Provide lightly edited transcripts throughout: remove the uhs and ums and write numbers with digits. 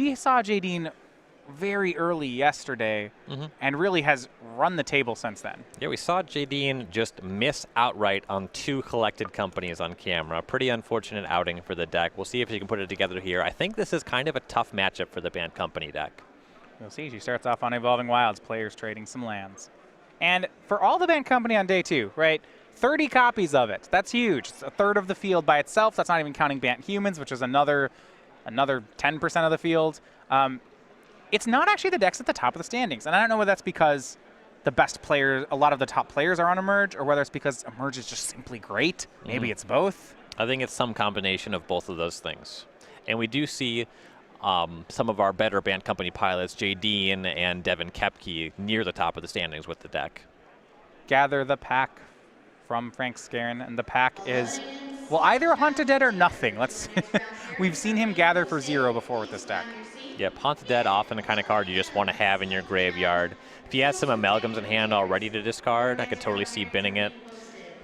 we saw Jadine very early yesterday and really has run the table since then. Yeah, we saw Jadine just miss outright on 2 collected companies on camera. Pretty unfortunate outing for the deck. We'll see if she can put it together here. I think this is kind of a tough matchup for the Band Company deck. You'll see she starts off on Evolving Wilds, players trading some lands. And for all the Band Company on day 2, right, 30 copies of it. That's huge. It's a third of the field by itself. That's not even counting Bant Humans, which is another 10% of the field. It's not actually the decks at the top of the standings. And I don't know whether that's because the best players, a lot of the top players are on Emerge, or whether it's because Emerge is just simply great. Maybe it's both. I think it's some combination of both of those things. And we do see some of our better Band Company pilots, Jadine and Devin Kepke, near the top of the standings with the deck. Gather the pack from Frank Skarren, and the pack is, well, either a Haunted Dead or nothing. We've seen him gather for 0 before with this deck. Yep, Haunted Dead, often the kind of card you just want to have in your graveyard. If he has some Amalgams in hand already to discard, I could totally see binning it.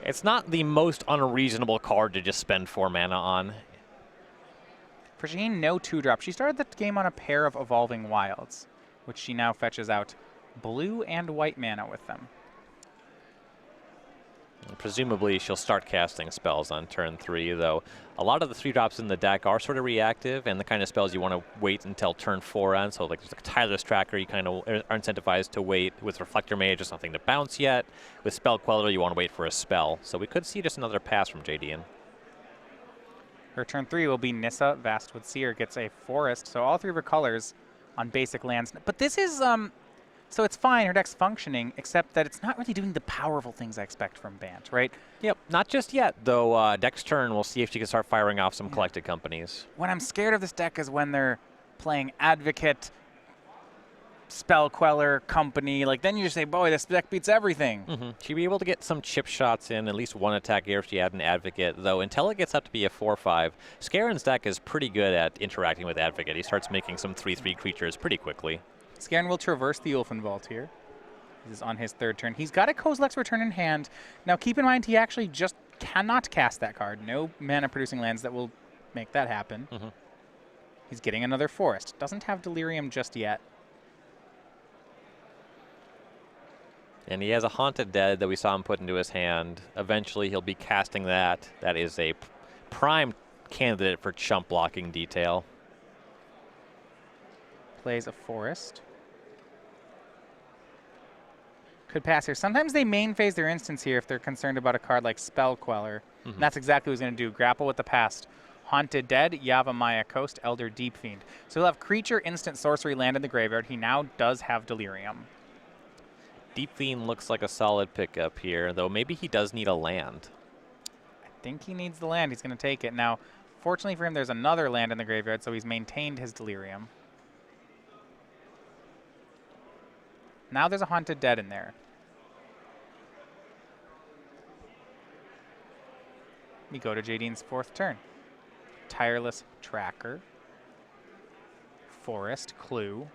It's not the most unreasonable card to just spend 4 mana on. For Jadine, no 2-drop. She started the game on a pair of Evolving Wilds, which she now fetches out blue and white mana with them. And presumably, she'll start casting spells on turn 3, though a lot of the 3-drops in the deck are sort of reactive, and the kind of spells you want to wait until turn 4 ends. So like there's a Tireless Tracker, you kind of are incentivized to wait. With Reflector Mage, there's nothing to bounce yet. With Spell Queller, you want to wait for a spell. So we could see just another pass from Jadine. Her turn 3 will be Nissa. Vastwood Seer gets a Forest, so all 3 of her colors on basic lands. But this is, so it's fine, her deck's functioning, except that it's not really doing the powerful things I expect from Bant, right? Yep, not just yet, though. Next turn, we'll see if she can start firing off some collected companies. When I'm scared of this deck is when they're playing Advocate, Spell Queller, Company. Like, then you just say, boy, this deck beats everything. She'd be able to get some chip shots in, at least one attack here if she had an Advocate, though until it gets up to be a 4-5, Skarren's deck is pretty good at interacting with Advocate. He starts making some 3-3 creatures pretty quickly. Skarren will traverse the Ulfin Vault here. This is on his 3rd turn. He's got a Kozilek's Return in hand. Now, keep in mind, he actually just cannot cast that card. No mana-producing lands that will make that happen. He's getting another Forest. Doesn't have Delirium just yet. And he has a Haunted Dead that we saw him put into his hand. Eventually, he'll be casting that. That is a prime candidate for chump blocking detail. Plays a Forest. Could pass here. Sometimes they main phase their instance here if they're concerned about a card like Spell Queller. And that's exactly what he's going to do. Grapple with the past. Haunted Dead, Yavimaya Coast, Elder Deep Fiend. So he'll have creature, instant, sorcery land in the graveyard. He now does have Delirium. Deep Fiend looks like a solid pickup here, though maybe he does need a land. I think he needs the land. He's going to take it. Now, fortunately for him, there's another land in the graveyard, so he's maintained his Delirium. Now there's a Haunted Dead in there. We go to Jadine's 4th turn. Tireless Tracker. Forest, Clue.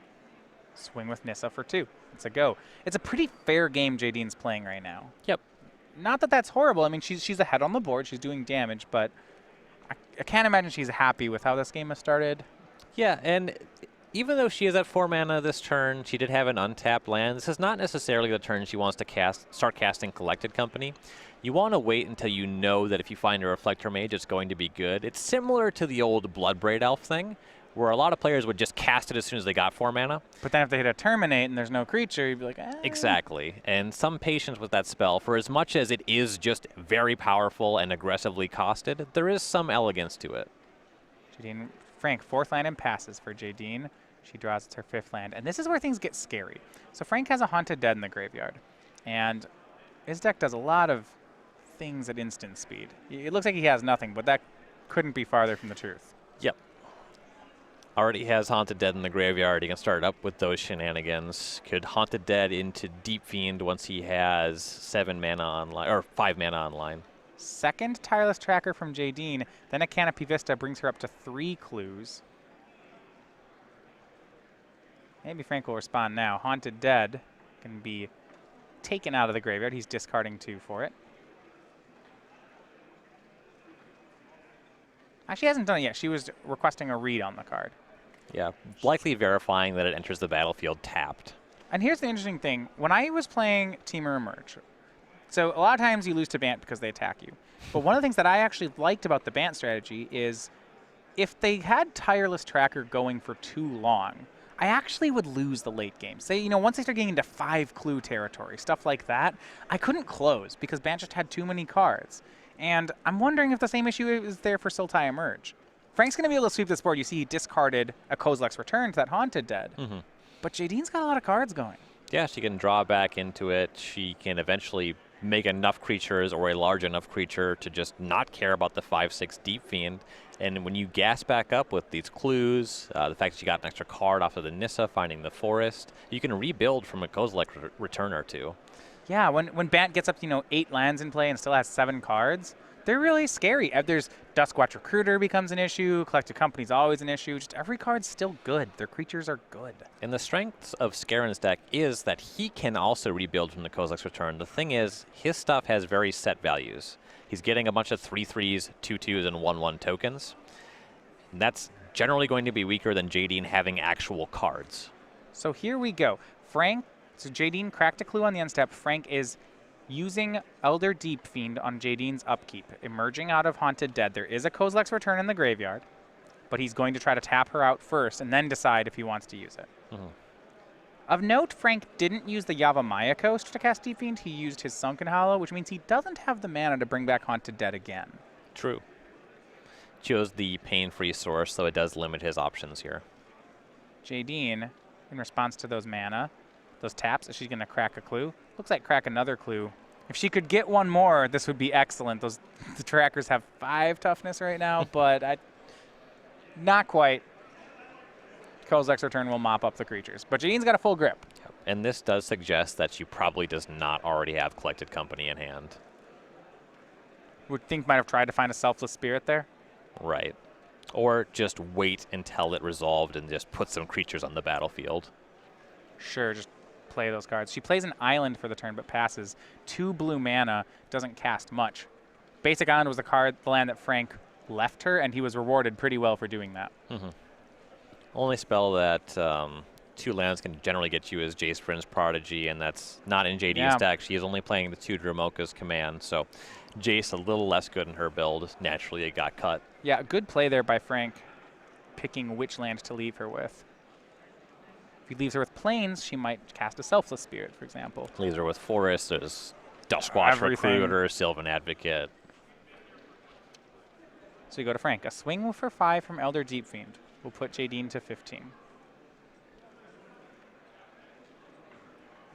Swing with Nissa for 2. It's a go. It's a pretty fair game Jadine's playing right now. Yep. Not that that's horrible. I mean, she's ahead on the board. She's doing damage, but I can't imagine she's happy with how this game has started. Yeah, and even though she is at 4 mana this turn, she did have an untapped land. This is not necessarily the turn she wants to start casting Collected Company. You want to wait until you know that if you find a Reflector Mage, it's going to be good. It's similar to the old Bloodbraid Elf thing, where a lot of players would just cast it as soon as they got 4 mana. But then if they hit a Terminate and there's no creature, you'd be like, eh. Exactly. And some patience with that spell. For as much as it is just very powerful and aggressively costed, there is some elegance to it. Jadine, Frank, 4th land and passes for Jadine. She draws her 5th land. And this is where things get scary. So Frank has a Haunted Dead in the graveyard. And his deck does a lot of things at instant speed. It looks like he has nothing, but that couldn't be farther from the truth. Yep. Already has Haunted Dead in the graveyard. He can start up with those shenanigans. Could Haunted Dead into Deep Fiend once he has 7 mana online, or 5 mana online. 2nd Tireless Tracker from Jadine. Then a Canopy Vista brings her up to 3 clues. Maybe Frank will respond now. Haunted Dead can be taken out of the graveyard. He's discarding 2 for it. Actually, he hasn't done it yet. She was requesting a read on the card. Yeah, likely verifying that it enters the battlefield tapped. And here's the interesting thing. When I was playing Teamer Emerge, so a lot of times you lose to Bant because they attack you. But one of the things that I actually liked about the Bant strategy is if they had Tireless Tracker going for too long, I actually would lose the late game. Say, once they start getting into 5-clue territory, stuff like that, I couldn't close because Bant just had too many cards. And I'm wondering if the same issue is there for Sultai Emerge. Frank's going to be able to sweep this board. You see he discarded a Kozilek's Return to that Haunted Dead. But Jadine's got a lot of cards going. Yeah, she can draw back into it. She can eventually make enough creatures or a large enough creature to just not care about the 5/6 Deep Fiend. And when you gas back up with these clues, the fact that you got an extra card off of the Nissa, finding the forest, you can rebuild from a Kozilek return or two. Yeah, when Bant gets up to 8 lands in play and still has 7 cards, they're really scary. There's Duskwatch Recruiter becomes an issue. Collected Company's always an issue. Just every card's still good. Their creatures are good. And the strength of Skarren's deck is that he can also rebuild from the Kozilek's Return. The thing is, his stuff has very set values. He's getting a bunch of 3/3s, 2/2s, and 1/1 tokens. And that's generally going to be weaker than Jadine having actual cards. So here we go. So Jadine cracked a clue on the end step. Frank is using Elder Deep Fiend on Jadine's upkeep. Emerging out of Haunted Dead. There is a Kozilek's Return in the graveyard, but he's going to try to tap her out first and then decide if he wants to use it. Of note, Frank didn't use the Yavimaya Coast to cast Deep Fiend. He used his Sunken Hollow, which means he doesn't have the mana to bring back Haunted Dead again. True. Chose the pain-free source, so it does limit his options here. Jadine, in response to those mana, those taps, she's going to crack a clue. Looks like crack another clue. If she could get one more, this would be excellent. The trackers have 5 toughness right now, but not quite. Kozilek's Return will mop up the creatures. But Jadine's got a full grip. Yep. And this does suggest that she probably does not already have Collected Company in hand. Would think might have tried to find a Selfless Spirit there. Right. Or just wait until it resolved and just put some creatures on the battlefield. Sure, just play those cards. She plays an island for the turn, but passes. 2 blue mana, doesn't cast much. Basic Island was the land that Frank left her, and he was rewarded pretty well for doing that. Only spell that 2 lands can generally get you is Jace Vryn's Prodigy, and that's not in Jadine's deck. She is only playing the 2 Dromoka's Command, so Jace a little less good in her build. Naturally, it got cut. Yeah, good play there by Frank, picking which land to leave her with. If he leaves her with Plains, she might cast a Selfless Spirit, for example. Leaves her with Forest, there's Duskwatch Recruiter, Sylvan Advocate. So you go to Frank. A swing for 5 from Elder Deep Fiend will put Jadine to 15.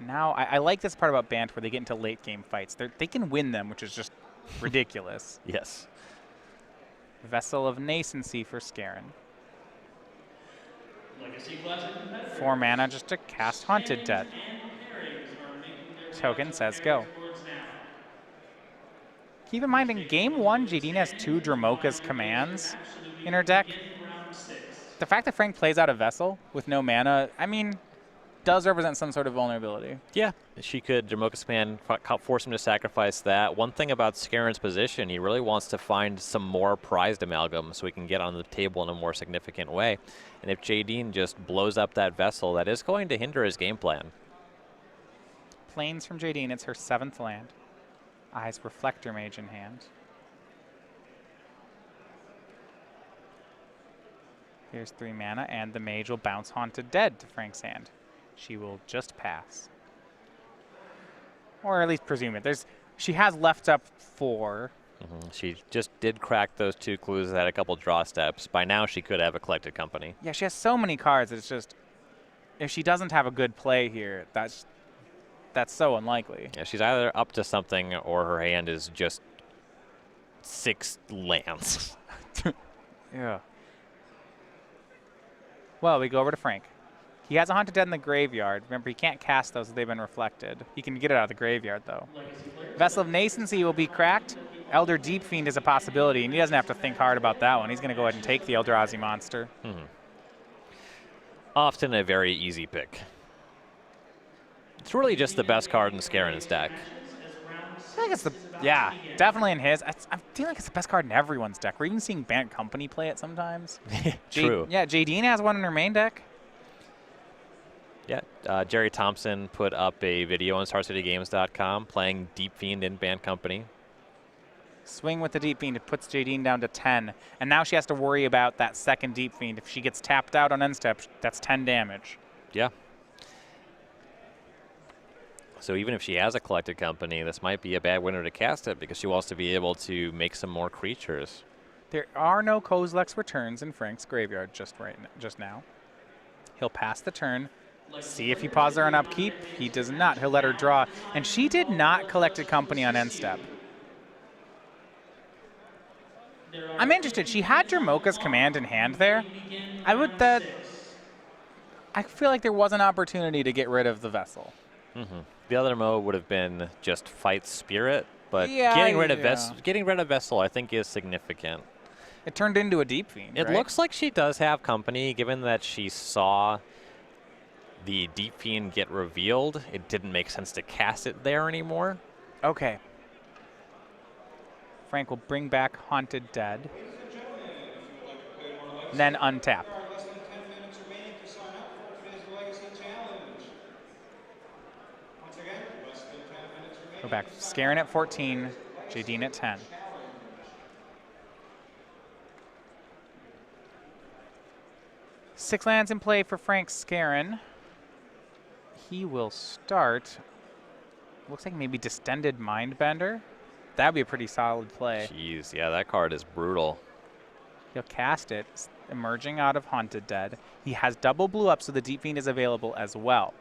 Now, I like this part about Bant where they get into late game fights. They can win them, which is just ridiculous. Yes. Vessel of Nascency for Skarren. 4 mana just to cast Haunted Dead. Token says go. Keep in mind, in game 1, Jadine has 2 Dromoka's Commands in her deck. The fact that Frank plays out a Vessel with no mana, I mean, does represent some sort of vulnerability. Yeah, she could Dromoka's Command, force him to sacrifice that. One thing about Skarren's position, he really wants to find some more prized amalgam so he can get on the table in a more significant way. And if Jadine just blows up that Vessel, that is going to hinder his game plan. Plains from Jadine, it's her 7th land. Eyes Reflector Mage in hand. Here's 3 mana, and the Mage will bounce Haunted Dead to Frank's hand. She will just pass. Or at least presume it. She has left up 4. She just did crack those 2 clues that had a couple draw steps. By now, she could have a Collected Company. Yeah, she has so many cards. It's just, if she doesn't have a good play here, that's so unlikely. Yeah, she's either up to something or her hand is just 6 lands. Yeah. Well, we go over to Frank. He has a Haunted Dead in the graveyard. Remember, he can't cast those, they've been reflected. He can get it out of the graveyard, though. Vessel of Nascency will be cracked. Elder Deep Fiend is a possibility, and he doesn't have to think hard about that one. He's going to go ahead and take the Eldrazi monster. Often a very easy pick. It's really just the best card in Skarren's deck. I think it's the, yeah, definitely in his. I'm feeling like it's the best card in everyone's deck. We're even seeing Bant Company play it sometimes. True. Yeah, Jadine has one in her main deck. Yeah, Jerry Thompson put up a video on StarCityGames.com playing Deep Fiend in Band Company. Swing with the Deep Fiend. It puts Jadine down to 10. And now she has to worry about that second Deep Fiend. If she gets tapped out on end step, that's 10 damage. Yeah. So even if she has a collected company, this might be a bad winner to cast it because she wants to be able to make some more creatures. There are no Kozilek's returns in Frank's graveyard just now. He'll pass the turn. See if he pauses her on upkeep. He does not. He'll let her draw. And she did not collect a company on end step. I'm interested. She had Dramoka's command in hand there. I feel like there was an opportunity to get rid of the vessel. Mm-hmm. The other mode would have been just fight Spirit, but Yeah, getting rid of Vessel I think is significant. It turned into a Deep Fiend, It right? looks like she does have company, given that she saw the Deep Fiend get revealed. It didn't make sense to cast it there anymore. Okay. Frank will bring back Haunted Dead. Then untap. Go back. Skarren at 14, Jadine at 10. Six lands in play for Frank Skarren. He will start. Looks like maybe Distended Mindbender. That would be a pretty solid play. Jeez, yeah, that card is brutal. He'll cast it, emerging out of Haunted Dead. He has double blue up, so the Deep Fiend is available as well.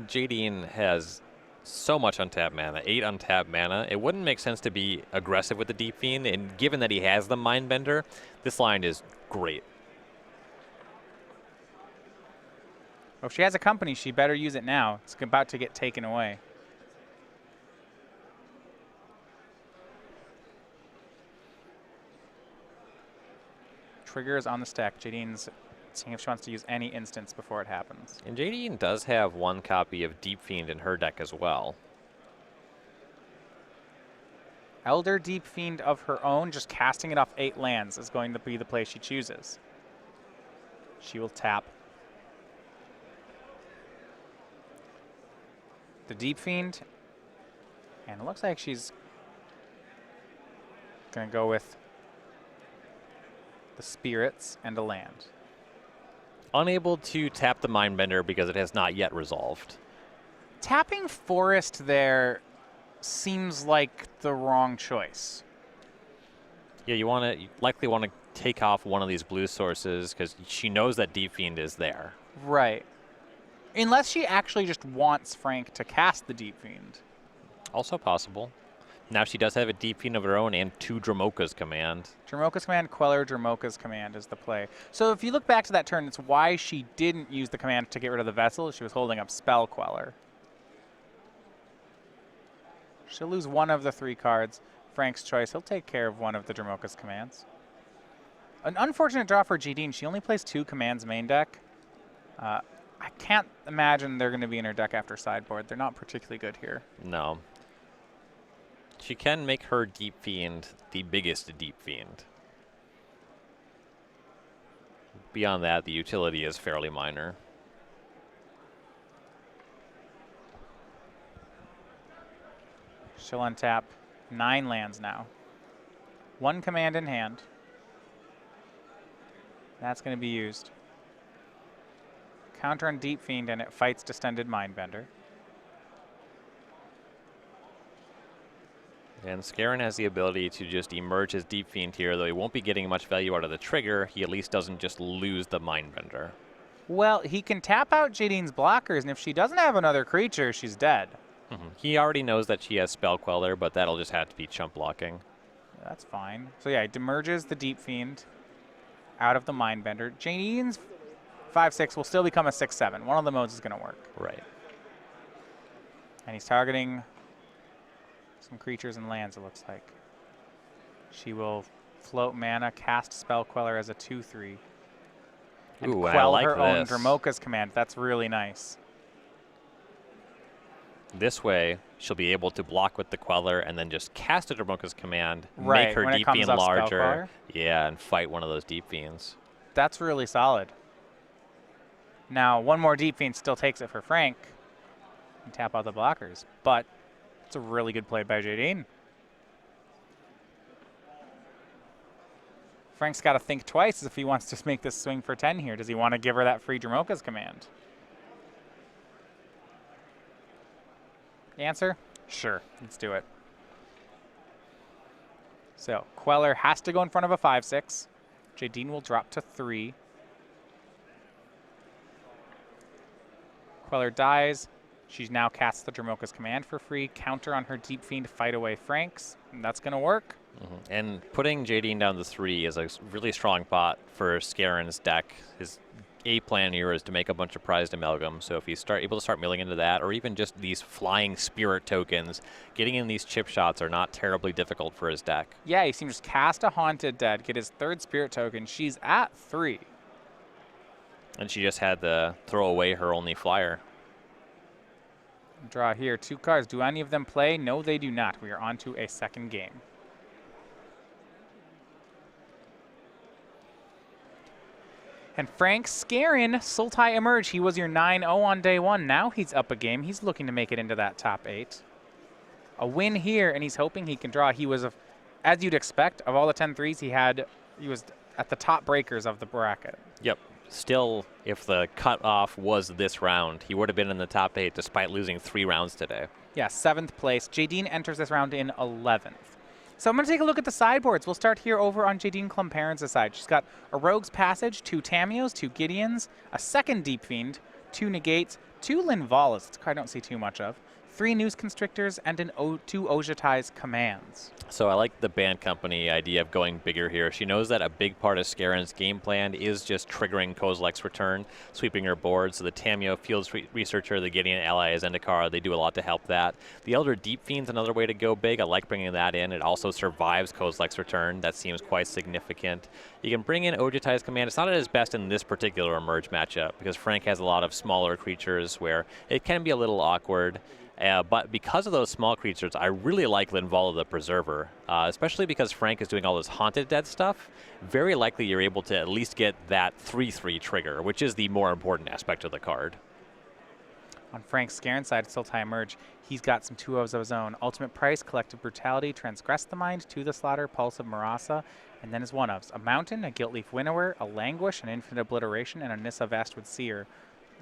Jadine has so much untapped mana, 8 untapped mana. It wouldn't make sense to be aggressive with the Deep Fiend, and given that he has the Mindbender, this line is great. Well, if she has a company, she better use it now. It's about to get taken away. Trigger is on the stack. Jadine's seeing if she wants to use any instance before it happens. And Jadine does have one copy of Deep Fiend in her deck as well. Elder Deep Fiend of her own, just casting it off 8 lands is going to be the play she chooses. She will tap the Deep Fiend, and it looks like she's going to go with the Spirits and a land. Unable to tap the Mindbender because it has not yet resolved. Tapping Forest there seems like the wrong choice. Yeah, you likely want to take off one of these blue sources because she knows that Deep Fiend is there. Right. Unless she actually just wants Frank to cast the Deep Fiend. Also possible. Now she does have a Deep Fiend of her own and 2 Dramoka's command. Dramoka's command, Queller, Dramoka's command is the play. So if you look back to that turn, it's why she didn't use the command to get rid of the vessel. She was holding up Spell Queller. She'll lose one of the 3 cards. Frank's choice, he'll take care of one of the Dramoka's commands. An unfortunate draw for Jadine. She only plays 2 commands main deck. I can't imagine they're going to be in her deck after sideboard. They're not particularly good here. No. She can make her Deep Fiend the biggest Deep Fiend. Beyond that, the utility is fairly minor. She'll untap 9 lands now. 1 command in hand. That's going to be used. Counter on Deep Fiend, and it fights Distended Mindbender. And Skarren has the ability to just emerge his Deep Fiend here, though he won't be getting much value out of the trigger. He at least doesn't just lose the Mindbender. Well, he can tap out Jadine's blockers, and if she doesn't have another creature, she's dead. Mm-hmm. He already knows that she has Spell Queller, but that'll just have to be chump blocking. That's fine. So yeah, he demerges the Deep Fiend out of the Mindbender. Jadine's 5/6 will still become a 6/7. One of the modes is going to work. Right. And he's targeting some creatures and lands, it looks like. She will float mana, cast Spell Queller as a 2/3. And Ooh, quell I like her own this. Dramoka's command. That's really nice. This way, she'll be able to block with the Queller and then just cast a Dromoka's command, Right, make her when it Deep comes Fiend off Spell larger, Queller. yeah, and fight one of those Deep Fiends. That's really solid. Now, one more Deep Fiend still takes it for Frank. And tap out the blockers. But it's a really good play by Jadine. Frank's got to think twice if he wants to make this swing for 10 here. Does he want to give her that free Dromoka's command? The answer? Sure, let's do it. So Queller has to go in front of a 5/6. Jadine will drop to 3. Queller dies. She now casts the Dromoka's command for free. Counter on her Deep Fiend, fight away Franks. And that's going to work. And putting Jadine down to 3 is a really strong pot for Skarren's deck. His A plan here is to make a bunch of prized amalgam. So if he's able to start milling into that, or even just these flying spirit tokens, getting in these chip shots are not terribly difficult for his deck. Yeah, he seems to just cast a Haunted Dead, get his 3rd spirit token. She's at 3. And she just had to throw away her only flyer. Draw here, 2 cards. Do any of them play? No, they do not. We are on to a second game. And Frank Skarren, Sultai emerge. He was your 9-0 on day 1. Now he's up a game. He's looking to make it into that top 8. A win here, and he's hoping he can draw. He was, as you'd expect, of all the 10 threes he was at the top breakers of the bracket. Yep. Still, if the cutoff was this round, he would have been in the top 8 despite losing 3 rounds today. Yeah, 7th place. Jadine enters this round in 11th. So I'm going to take a look at the sideboards. We'll start here over on Jadine Klomparens' side. She's got a Rogue's Passage, 2 Tamios, 2 Gideons, a 2nd Deep Fiend, 2 Negates, 2 Linvalas, it's a card I don't see too much of, 3 News Constrictors, and 2 Ojatai's Commands. So I like the band company idea of going bigger here. She knows that a big part of Skarren's game plan is just triggering Kozilek's return, sweeping her board. So the Tamio Fields Researcher, the Gideon ally is Zendikar. They do a lot to help that. The Elder Deep Fiend's another way to go big. I like bringing that in. It also survives Kozilek's return. That seems quite significant. You can bring in Ojatai's Command. It's not at its best in this particular Emerge matchup because Frank has a lot of smaller creatures where it can be a little awkward. But because of those small creatures, I really like Linvala the Preserver, especially because Frank is doing all this Haunted Dead stuff. Very likely you're able to at least get that 3/3 trigger, which is the more important aspect of the card. On Frank Skarren's side, Sultai Emerge, he's got some 2-0s of his own. Ultimate Price, Collective Brutality, Transgress the Mind, To the Slaughter, Pulse of Marasa, and then his 1-ofs. A Mountain, a Guiltleaf Winnower, a Languish, an Infinite Obliteration, and a Nissa Vastwood Seer.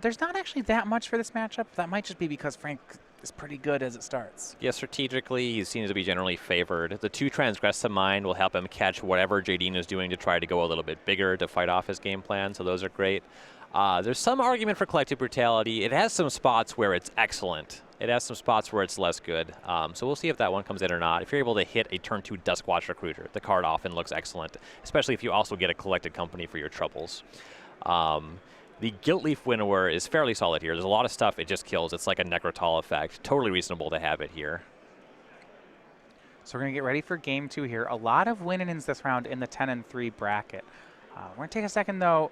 There's not actually that much for this matchup. That might just be because Frank is pretty good as it starts. Yeah, strategically, he seems to be generally favored. The 2 Transgress the Mind will help him catch whatever Jadine is doing to try to go a little bit bigger to fight off his game plan, so those are great. There's some argument for Collective Brutality. It has some spots where it's excellent. It has some spots where it's less good. So we'll see if that one comes in or not. If you're able to hit a turn 2 Duskwatch Recruiter, the card often looks excellent, especially if you also get a Collected Company for your troubles. The Guiltleaf Winnower is fairly solid here. There's a lot of stuff it just kills. It's like a Necrotal effect. Totally reasonable to have it here. So we're going to get ready for game 2 here. A lot of win-ins this round in the 10-3 bracket. We're going to take a second, though,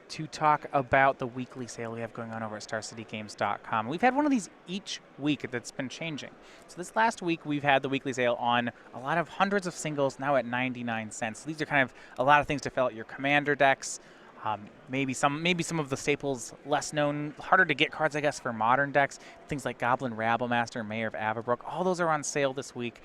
to talk about the weekly sale we have going on over at StarCityGames.com. We've had one of these each week that's been changing. So this last week, we've had the weekly sale on a lot of hundreds of singles, now at 99 cents. So these are kind of a lot of things to fill out your commander decks. Maybe some of the staples less known, harder to get cards, I guess, for modern decks. Things like Goblin Rabblemaster, Mayor of Avabrook. All those are on sale this week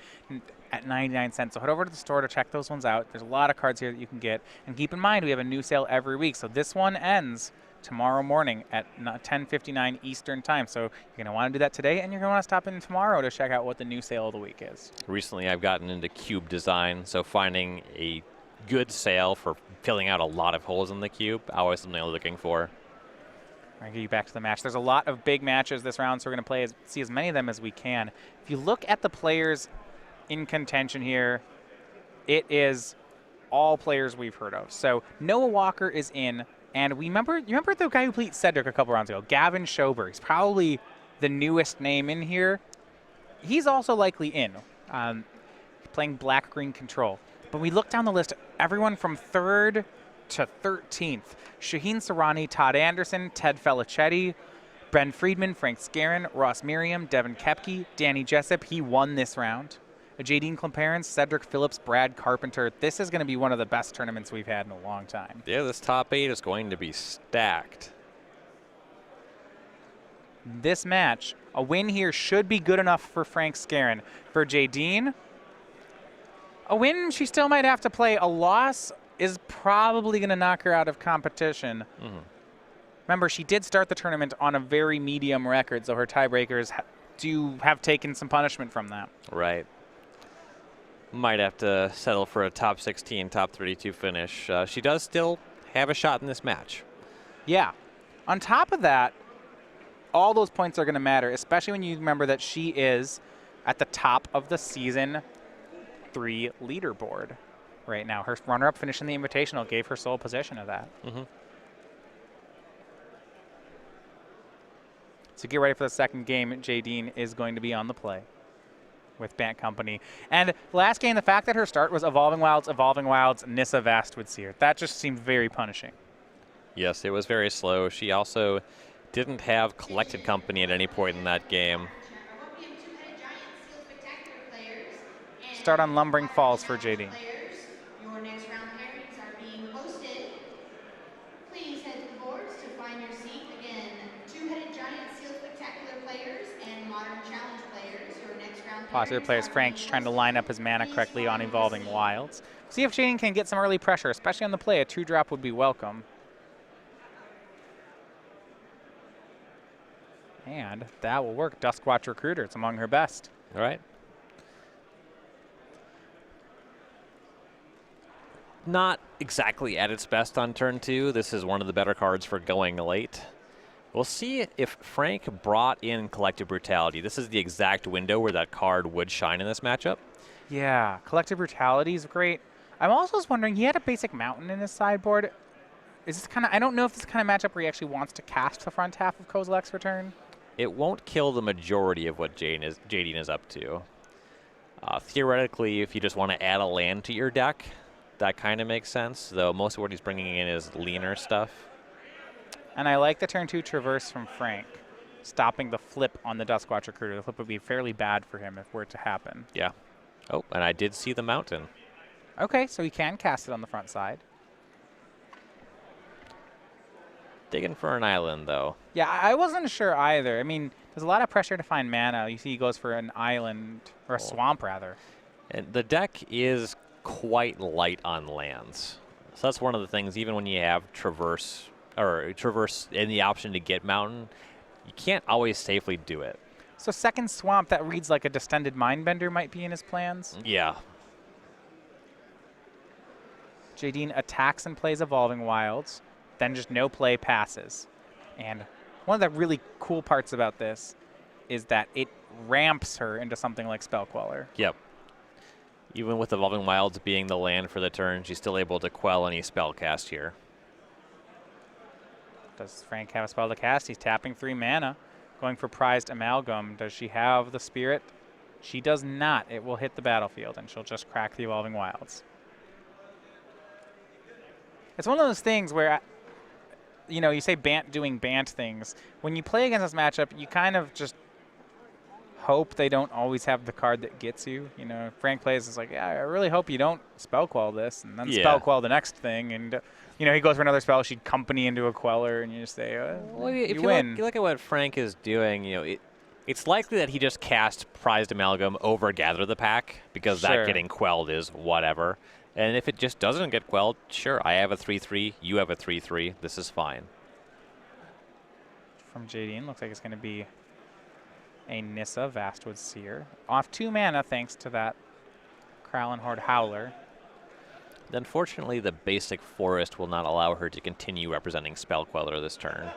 at 99 cents. So head over to the store to check those ones out. There's a lot of cards here that you can get. And keep in mind, we have a new sale every week. So this one ends tomorrow morning at 10:59 Eastern time. So you're going to want to do that today, and you're going to want to stop in tomorrow to check out what the new sale of the week is. Recently, I've gotten into cube design, so finding a good sale for filling out a lot of holes in the cube, always something I'm looking for. I'm going to get you back to the match. There's a lot of big matches this round, so we're going to see as many of them as we can. If you look at the players in contention here, it is all players we've heard of. So Noah Walker is in, and you remember the guy who played Cedric a couple rounds ago, Gavin Schober. He's probably the newest name in here. He's also likely in, playing black-green control. But we look down the list, everyone from 3rd to 13th. Shaheen Sarani, Todd Anderson, Ted Felicetti. Ben Friedman, Frank Skarren, Ross Merriam, Devin Kepke, Danny Jessup. He won this round. Jadine Klomparens, Cedric Phillips, Brad Carpenter. This is going to be one of the best tournaments we've had in a long time. Yeah, this top 8 is going to be stacked. This match, a win here should be good enough for Frank Skarren. For Jadine, a win she still might have to play. A loss is probably going to knock her out of competition. Remember, she did start the tournament on a very medium record, so her tiebreakers do have taken some punishment from that. Right. Might have to settle for a top 16, top 32 finish. She does still have a shot in this match. Yeah. On top of that, all those points are going to matter, especially when you remember that she is at the top of the Season 3 leaderboard right now. Her runner-up finish in the Invitational gave her sole possession of that. So get ready for the second game. Jadine is going to be on the play with Bant Company. And last game, the fact that her start was Evolving Wilds, Nissa Vastwood Seer. That just seemed very punishing. Yes, it was very slow. She also didn't have Collected Company at any point in that game. Start on Lumbering Falls for Jadine. Your next round pairings are being posted. Please head to the boards to find your seat. Again, Two-Headed Giant Seal Spectacular players and Modern Challenge players. Your next round Positive players. Frank's trying to line up his mana correctly on Evolving Wilds. See if Jadine can get some early pressure, especially on the play. A 2-drop would be welcome. And that will work. Duskwatch Recruiter, it's among her best. All right. Not exactly at its best on turn 2. This is one of the better cards for going late. We'll see if Frank brought in Collective Brutality. This is the exact window where that card would shine in this matchup. Yeah, Collective Brutality is great. I'm also just wondering, he had a basic mountain in his sideboard. Is this kind of, I don't know if this is the kind of matchup where he actually wants to cast the front half of Kozilek's Return. It won't kill the majority of what Jadine is up to. Theoretically, if you just want to add a land to your deck, that kind of makes sense, though most of what he's bringing in is leaner stuff. And I like the turn 2 Traverse from Frank, stopping the flip on the Duskwatch Recruiter. The flip would be fairly bad for him if it were to happen. Yeah. Oh, and I did see the mountain. Okay, so he can cast it on the front side. Digging for an island, though. Yeah, I wasn't sure either. I mean, there's a lot of pressure to find mana. You see he goes for an island, or a swamp, rather. And the deck is quite light on lands. So that's one of the things, even when you have Traverse and the option to get Mountain, you can't always safely do it. So second swamp, that reads like a Distended Mindbender might be in his plans. Yeah. Jadine attacks and plays Evolving Wilds, then just no play passes. And one of the really cool parts about this is that it ramps her into something like Spellqueller. Yep. Even with Evolving Wilds being the land for the turn, she's still able to quell any spell cast here. Does Frank have a spell to cast? He's tapping 3 mana, going for Prized Amalgam. Does she have the Spirit? She does not. It will hit the battlefield, and she'll just crack the Evolving Wilds. It's one of those things where, you know, you say Bant doing Bant things. When you play against this matchup, you kind of just hope they don't always have the card that gets you. You know, Frank plays, it's like, yeah, I really hope you don't Spellquell this, and then Spellquell the next thing. And, you know, he goes for another spell, she'd Company into a Queller, and you just say, well, if you win. You look at what Frank is doing, you know, it's likely that he just cast Prized Amalgam over Gather the Pack, because that getting quelled is whatever. And if it just doesn't get quelled, sure, I have a 3/3, you have a 3/3, this is fine. From Jadine, looks like it's going to be a Nissa Vastwood Seer. Off 2 mana thanks to that Kralin Horde Howler. Unfortunately, the basic forest will not allow her to continue representing Spellqueller this turn.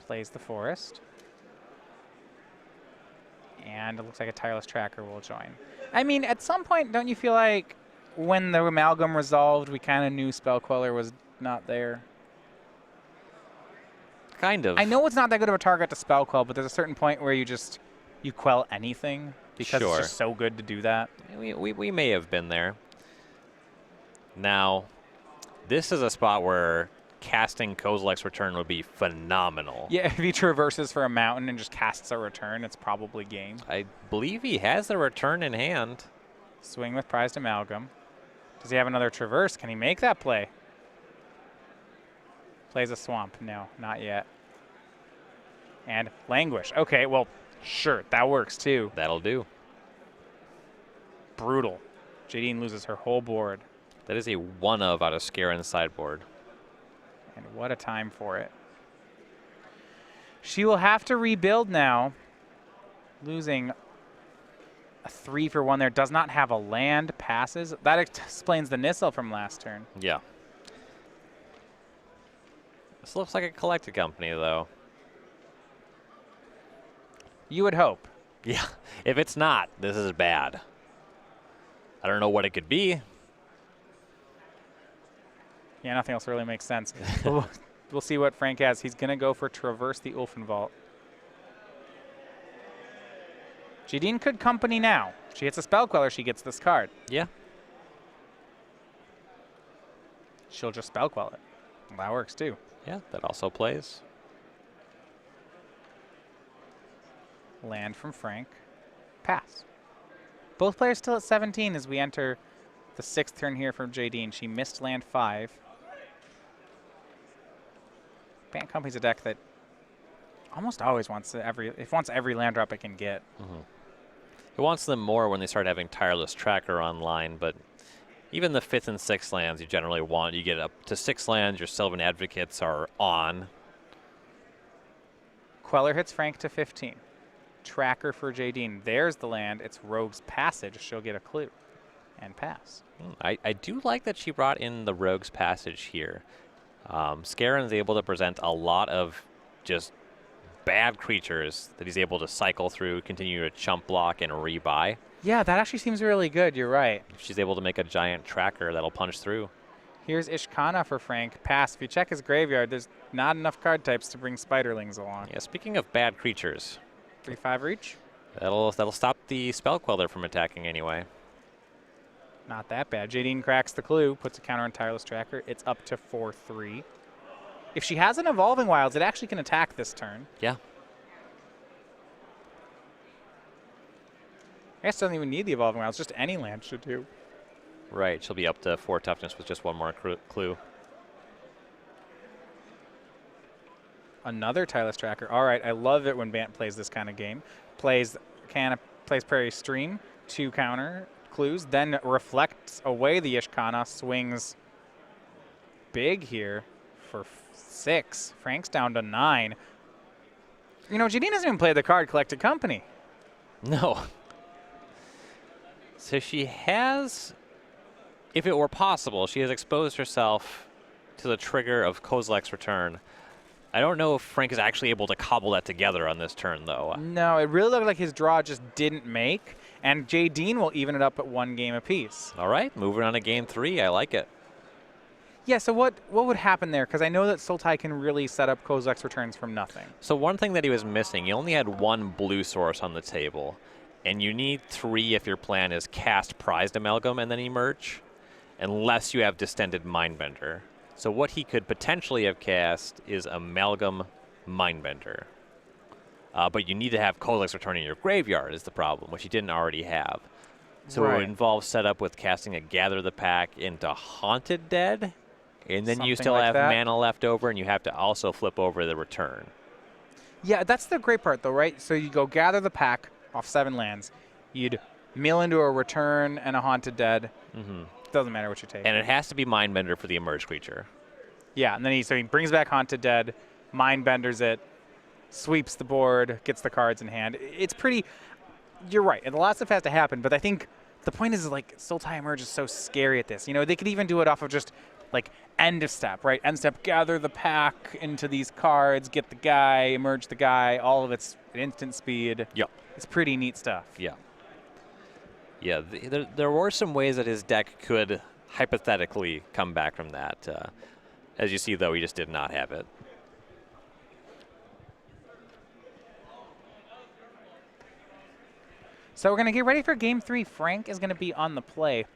Plays the forest. And it looks like a Tireless Tracker will join. I mean, at some point, don't you feel like when the Amalgam resolved, we kind of knew Spellqueller was not there? Kind of. I know it's not that good of a target to Spellquell, but there's a certain point where you quell anything because it's just so good to do that. We may have been there. Now, This is a spot where casting Kozilek's Return would be phenomenal. Yeah, if he traverses for a mountain and just casts a return, it's probably game. I believe he has the return in hand. Swing with Prized Amalgam. Does he have another traverse? Can he make that play? Plays a swamp. No, not yet. And Languish. Okay, well, sure, that works too. That'll do. Brutal. Jadine loses her whole board. That is a 1-of out of Skarren's sideboard. And what a time for it. She will have to rebuild now. Losing a 3-for-1 there. Does not have a land. Passes. That explains the Nissel from last turn. Yeah. This looks like a collected company, though. You would hope. Yeah. If it's not, this is bad. I don't know what it could be. Yeah, nothing else really makes sense. We'll see what Frank has. He's going to go for Traverse the Ulfenvault. Jadine could company now. She hits a Spell Queller, she gets this card. Yeah. She'll just Spell Quell it. Well, that works too. Yeah, that also plays. Land from Frank. Pass. Both players still at 17 as we enter the 6th turn here from Jadine. She missed land 5. Bant Company's a deck that almost always wants every land drop it can get. It wants them more when they start having Tireless Tracker online, but even the 5th and 6th lands you generally want. You get up to 6 lands, your Sylvan Advocates are on. Queller hits Frank to 15. Tracker for Jadine. There's the land. It's Rogue's Passage. She'll get a clue and pass. I do like that she brought in the Rogue's Passage here. Skarren's able to present a lot of just bad creatures that he's able to cycle through, continue to chump block, and rebuy. Yeah, that actually seems really good. You're right. She's able to make a giant tracker that'll punch through. Here's Ishkana for Frank. Pass. If you check his graveyard, there's not enough card types to bring Spiderlings along. Yeah, speaking of bad creatures. 3/5 reach. That'll stop the Spell Queller from attacking anyway. Not that bad. Jadine cracks the clue, puts a counter on Tireless Tracker. It's up to 4/3. If she has an Evolving Wilds, it actually can attack this turn. Yeah. I guess it doesn't even need the Evolving Wilds, just any land should do. Right, she'll be up to 4 toughness with just one more clue. Another Tireless Tracker. All right, I love it when Bant plays this kind of game. Plays Prairie Stream, 2 counter clues, then reflects away the Ishkana, swings big here for 6. Frank's down to 9. You know, Jadine hasn't even played the card Collected Company. No. So she has, if it were possible, she has exposed herself to the trigger of Kozilek's Return. I don't know if Frank is actually able to cobble that together on this turn, though. No, it really looked like his draw just didn't make, and Jadine will even it up at 1 game apiece. All right, moving on to game 3. I like it. Yeah, so what would happen there? Because I know that Sultai can really set up Kozilek's Returns from nothing. So one thing that he was missing, he only had 1 blue source on the table, and you need 3 if your plan is cast Prized Amalgam and then emerge, unless you have Distended Mindbender. So what he could potentially have cast is Amalgam Mindbender. But you need to have Kozilek's Return in your graveyard is the problem, which you didn't already have. So it would involve setup with casting a Gather the Pack into Haunted Dead, and then you Something still like have that. mana left over, and you have to also flip over the return. Yeah, that's the great part, though, right? So you go Gather the Pack off 7 lands. You'd mill into a Return and a Haunted Dead. Doesn't matter what you take. And it has to be Mindbender for the emerge creature. Yeah, and then he brings back Haunted Dead, Mindbenders it, sweeps the board, gets the cards in hand. It's pretty. You're right, and a lot of stuff has to happen. But I think the point is like Sultai Emerge is so scary at this. You know, they could even do it off of just like end of step, right? End step, gather the pack into these cards, get the guy, emerge the guy. All of it's at instant speed. Yep. It's pretty neat stuff. Yeah. Yeah, there were some ways that his deck could hypothetically come back from that. As you see, though, he just did not have it. So we're going to get ready for Game 3. Frank is going to be on the play.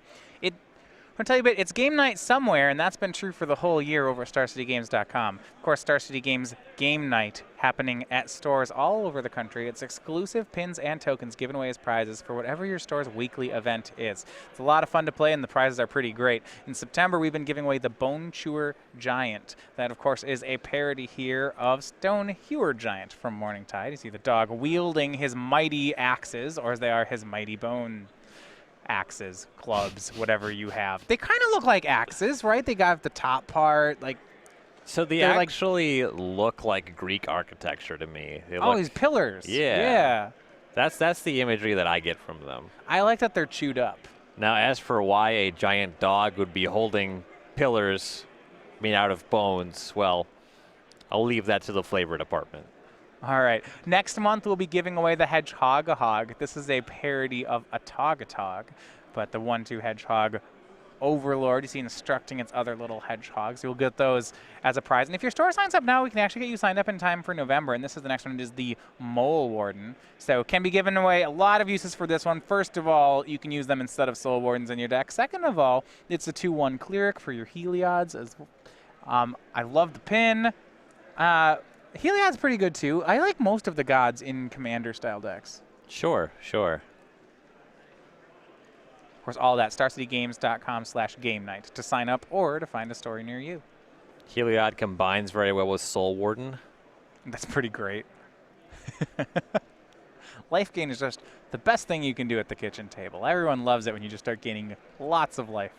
I'll tell you a bit, it's game night somewhere, and that's been true for the whole year over at StarCityGames.com. Of course, Star City Games Game Night happening at stores all over the country. It's exclusive pins and tokens given away as prizes for whatever your store's weekly event is. It's a lot of fun to play, and the prizes are pretty great. In September, we've been giving away the Bone Chewer Giant. That, of course, is a parody here of Stone Hewer Giant from Morningtide. You see the dog wielding his mighty axes, or as they are, his mighty bone axes, clubs, whatever you have. They kind of look like axes, right? They got the top part, like. So they actually look like Greek architecture to me. These pillars. Yeah. That's the imagery that I get from them. I like that they're chewed up. Now, as for why a giant dog would be holding pillars made out of bones, well, I'll leave that to the flavor department. All right. Next month, we'll be giving away the Hedgehog-a-Hog. This is a parody of a Tog-a-Tog, but the 1-2 Hedgehog Overlord. You see instructing its other little hedgehogs. You'll get those as a prize. And if your store signs up now, we can actually get you signed up in time for November. And this is the next one. It is the Mole Warden. So can be given away. A lot of uses for this one. First of all, you can use them instead of Soul Wardens in your deck. Second of all, it's a 2-1 Cleric for your Heliod's. I love the pin. Heliod's pretty good too. I like most of the gods in Commander-style decks. Sure. Of course, all that, StarCityGames.com/game night to sign up or to find a story near you. Heliod combines very well with Soul Warden. That's pretty great. Life gain is just the best thing you can do at the kitchen table. Everyone loves it when you just start gaining lots of life.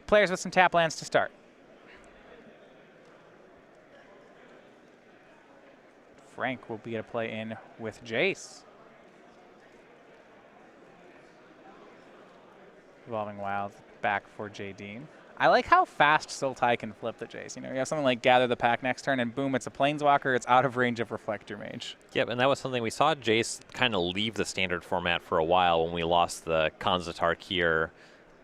Players with some tap lands to start. Frank will be able to play in with Jace. Evolving Wilds back for Jadine. I like how fast Sultai can flip the Jace. You know, you have something like Gather the Pack next turn, and boom, it's a Planeswalker. It's out of range of Reflector Mage. Yep, and that was something we saw Jace kind of leave the standard format for a while when we lost the Khans here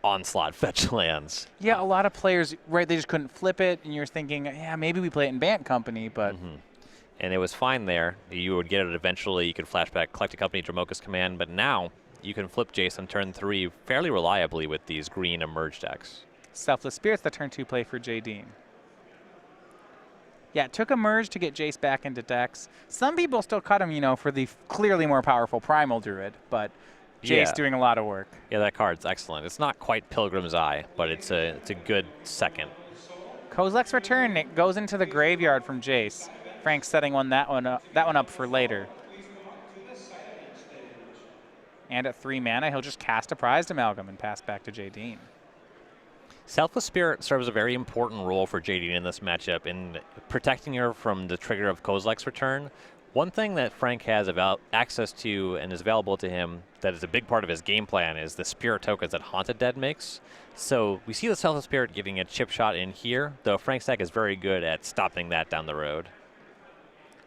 Onslaught fetch lands. Yeah, a lot of players, right, they just couldn't flip it, and you're thinking, yeah, maybe we play it in Bant Company, but... And it was fine there. You would get it eventually. You could flashback Collected Company, Dramoka's Command, but now you can flip Jace on turn 3 fairly reliably with these green Emerge decks. Selfless Spirit's the turn 2 play for Jadine. Yeah, it took Emerge to get Jace back into decks. Some people still cut him, you know, for the clearly more powerful Primal Druid, but Jace doing a lot of work. Yeah, that card's excellent. It's not quite Pilgrim's Eye, but it's a good second. Kozilek's Return, it goes into the graveyard from Jace. Frank's setting that one up for later. And at 3 mana, he'll just cast a Prized Amalgam and pass back to Jadine. Selfless Spirit serves a very important role for Jadine in this matchup in protecting her from the trigger of Kozilek's Return. One thing that Frank has access to and is available to him that is a big part of his game plan is the Spirit tokens that Haunted Dead makes. So we see the Selfless Spirit giving a chip shot in here, though Frank's deck is very good at stopping that down the road.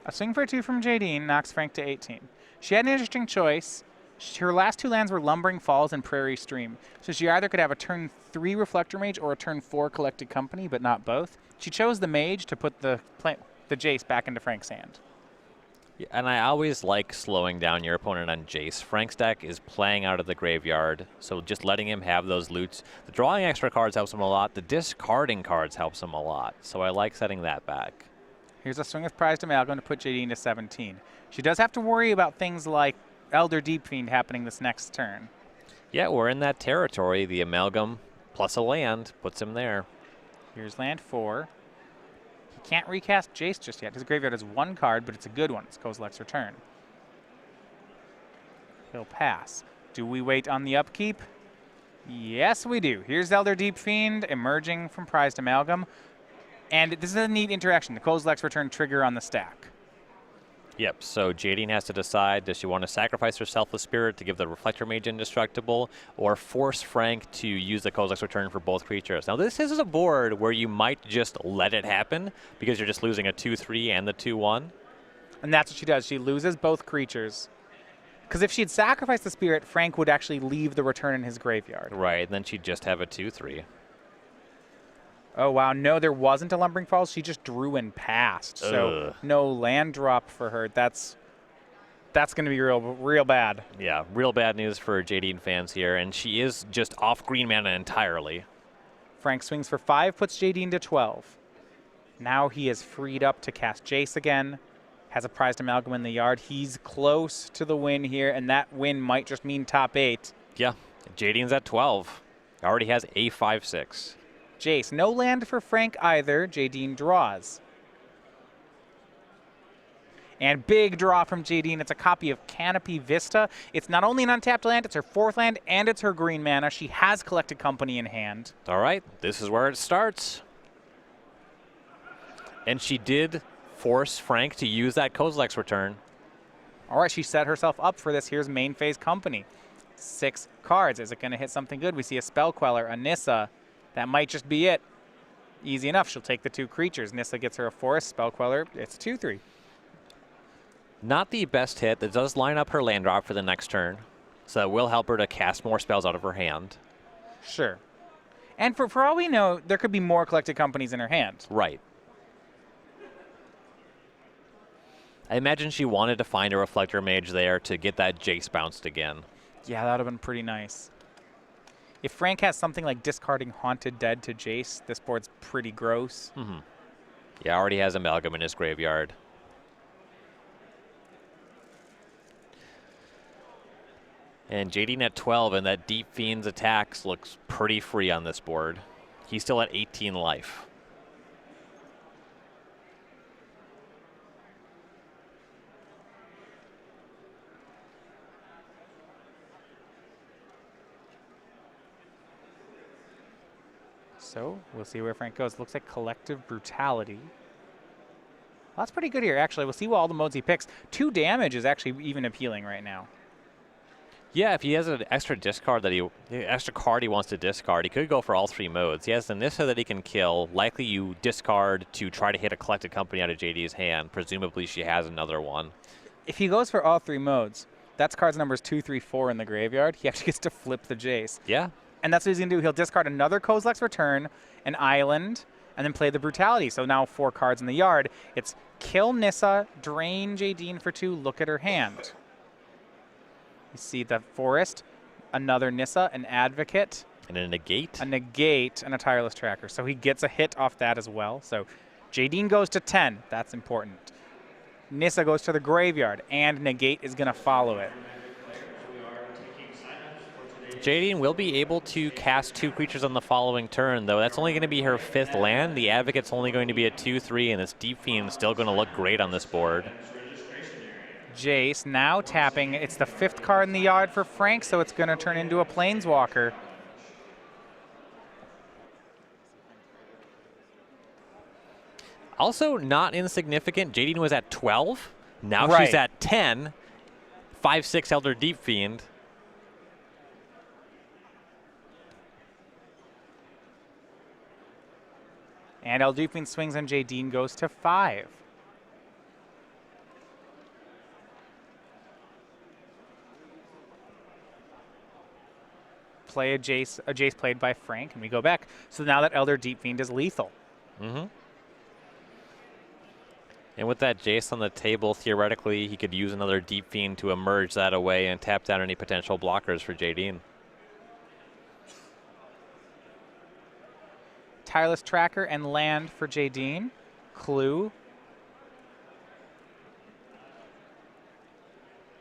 A swing for 2 from Jadine knocks Frank to 18. She had an interesting choice. Her last 2 lands were Lumbering Falls and Prairie Stream. So she either could have a turn 3 Reflector Mage or a turn 4 Collected Company, but not both. She chose the Mage to put the Jace back into Frank's hand. Yeah, and I always like slowing down your opponent on Jace. Frank's deck is playing out of the graveyard, so just letting him have those loots. The drawing extra cards helps him a lot. The discarding cards helps him a lot. So I like setting that back. Here's a swing with Prized Amalgam to put Jadine to 17. She does have to worry about things like Elder Deep Fiend happening this next turn. Yeah, we're in that territory. The Amalgam plus a land puts him there. Here's land 4. He can't recast Jace just yet. His graveyard has 1 card, but it's a good one. It's Kozilek's Return. He'll pass. Do we wait on the upkeep? Yes, we do. Here's Elder Deep Fiend emerging from Prized Amalgam. And this is a neat interaction. The Kozilek's Return trigger on the stack. Yep, so Jadine has to decide, does she want to sacrifice her Selfless Spirit to give the Reflector Mage indestructible, or force Frank to use the Kozilek's Return for both creatures? Now, this is a board where you might just let it happen, because you're just losing a 2-3 and the 2-1. And that's what she does. She loses both creatures. Because if she'd sacrificed the Spirit, Frank would actually leave the return in his graveyard. Right, and then she'd just have a 2-3. Oh, wow. No, there wasn't a Lumbering Falls. She just drew and passed. So no land drop for her. That's That's going to be real bad. Yeah, real bad news for Jadine fans here, and she is just off green mana entirely. Frank swings for 5, puts Jadine to 12. Now he is freed up to cast Jace again. Has a prized amalgam in the yard. He's close to the win here, and that win might just mean top 8. Yeah, Jadine's at 12. Already has a 5/6. Jace, no land for Frank either. Jadine draws. And big draw from Jadine. It's a copy of Canopy Vista. It's not only an untapped land, it's her 4th land, and it's her green mana. She has Collected Company in hand. All right, this is where it starts. And she did force Frank to use that Kozilek's return. All right, she set herself up for this. Here's main phase Company. 6 cards. Is it going to hit something good? We see a Spell Queller, a Nissa. That might just be it. Easy enough. She'll take the 2 creatures. Nissa gets her a Forest, Spell Queller. It's 2/3. Not the best hit. That does line up her land drop for the next turn. So that will help her to cast more spells out of her hand. Sure. And for all we know, there could be more Collected Companies in her hand. Right. I imagine she wanted to find a Reflector Mage there to get that Jace bounced again. Yeah, that would have been pretty nice. If Frank has something like discarding Haunted Dead to Jace, this board's pretty gross. Mm-hmm. Yeah, already has Amalgam in his graveyard. And Jadine at 12, and that Deep Fiend's attacks looks pretty free on this board. He's still at 18 life. So we'll see where Frank goes. Looks like Collective Brutality. Well, that's pretty good here, actually. We'll see what all the modes he picks. 2 damage is actually even appealing right now. Yeah, if he has an extra discard extra card he wants to discard, he could go for all 3 modes. He has the Nissa that he can kill. Likely you discard to try to hit a Collected Company out of JD's hand. Presumably she has another one. If he goes for all 3 modes, that's cards numbers 2, 3, 4 in the graveyard. He actually gets to flip the Jace. Yeah. And that's what he's going to do. He'll discard another Kozilek's Return, an Island, and then play the Brutality. So now 4 cards in the yard. It's kill Nissa, drain Jadine for 2, look at her hand. You see the Forest, another Nissa, an Advocate. And a negate. A negate, and a Tireless Tracker. So he gets a hit off that as well. So Jadine goes to 10. That's important. Nissa goes to the graveyard, and negate is going to follow it. Jadine will be able to cast 2 creatures on the following turn, though. That's only going to be her 5th land. The Advocate's only going to be a 2/3, and this Deep Fiend's still going to look great on this board. Jace now tapping. It's the 5th card in the yard for Frank, so it's going to turn into a Planeswalker. Also not insignificant, Jadine was at 12. Now Right. she's at 10. 5/6 Elder Deep Fiend. And Elder Deep Fiend swings on Jadine, goes to 5. Play a Jace played by Frank, and we go back. So now that Elder Deep Fiend is lethal. Mm-hmm. And with that Jace on the table, theoretically, he could use another Deep Fiend to emerge that away and tap down any potential blockers for Jadine. Tireless Tracker and land for Jadine. Clue.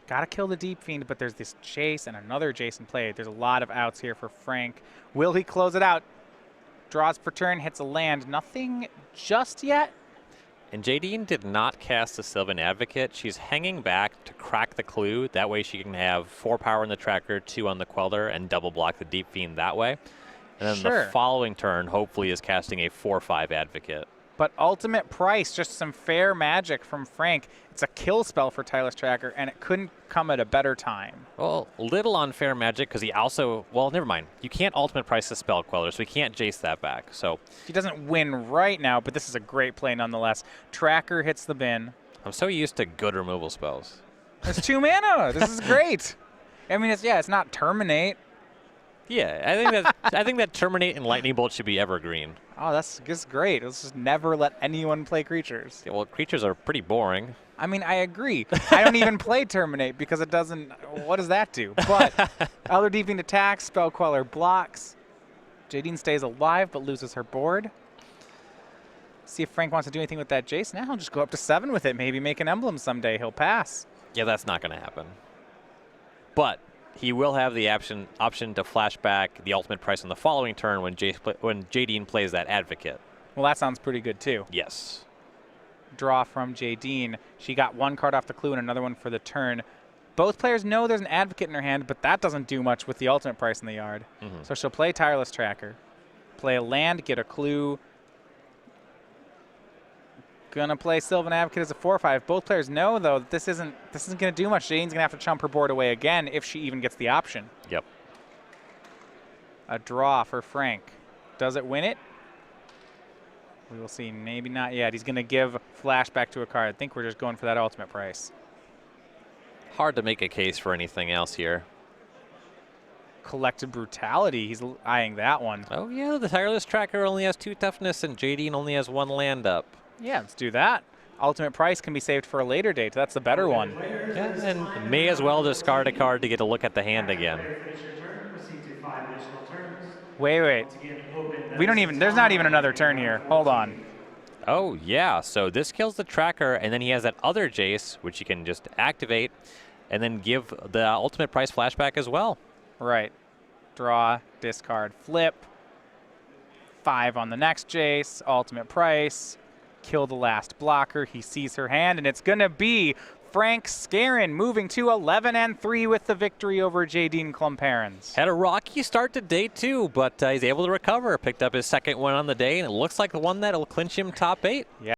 Gotta kill the Deep Fiend, but there's this Jace and another Jace in play. There's a lot of outs here for Frank. Will he close it out? Draws per turn, hits a land. Nothing just yet. And Jadine did not cast the Sylvan Advocate. She's hanging back to crack the Clue. That way she can have 4 power in the tracker, 2 on the Queller, and double block the Deep Fiend that way. And then Sure. the following turn, hopefully, is casting a 4/5 Advocate. But ultimate price, just some fair magic from Frank. It's a kill spell for Tireless Tracker, and it couldn't come at a better time. Well, a little unfair magic because he also, well, never mind. You can't ultimate price the Spell Queller, so he can't Jace that back. So He doesn't win right now, but this is a great play nonetheless. Tracker hits the bin. I'm so used to good removal spells. It's 2 mana. This is great. I mean, it's not Terminate. Yeah, I think that Terminate and Lightning Bolt should be evergreen. Oh, that's great. Let's just never let anyone play creatures. Yeah, well, creatures are pretty boring. I mean, I agree. I don't even play Terminate because it doesn't. What does that do? But Elder Deeping attacks, Spell Queller blocks. Jadine stays alive but loses her board. See if Frank wants to do anything with that Jace. Now he'll just go up to 7 with it. Maybe make an emblem someday. He'll pass. Yeah, that's not going to happen. But he will have the option to flash back the ultimate price on the following turn when Jadine plays that Advocate. Well, that sounds pretty good too. Yes. Draw from Jadine. She got 1 card off the clue and another one for the turn. Both players know there's an Advocate in her hand, but that doesn't do much with the ultimate price in the yard. So she'll play Tireless Tracker. Play a land, get a clue. Gonna play Sylvan Advocate as a 4/5. Both players know though that this isn't gonna do much. Jadine's gonna have to chump her board away again if she even gets the option. Yep. A draw for Frank. Does it win it? We will see. Maybe not yet. He's going to give flashback to a card. I think we're just going for that ultimate price. Hard to make a case for anything else here. Collective Brutality. He's eyeing that one. Oh, yeah. The Tireless Tracker only has 2 toughness, and Jadine only has 1 land up. Yeah, let's do that. Ultimate price can be saved for a later date. That's the better one. Yeah, and may as well discard a card to get a look at the hand again. Wait. We don't even, there's not even another turn here. Hold on. Oh, yeah. So this kills the tracker, and then he has that other Jace, which he can just activate, and then give the ultimate price flashback as well. Right. Draw, discard, flip. 5 on the next Jace, ultimate price. Kill the last blocker. He sees her hand, and it's going to be Frank Skarren moving to 11-3 with the victory over Jadine Klomparens. Had a rocky start to day 2, but he's able to recover. Picked up his second one on the day, and it looks like the one that'll clinch him top 8. Yeah.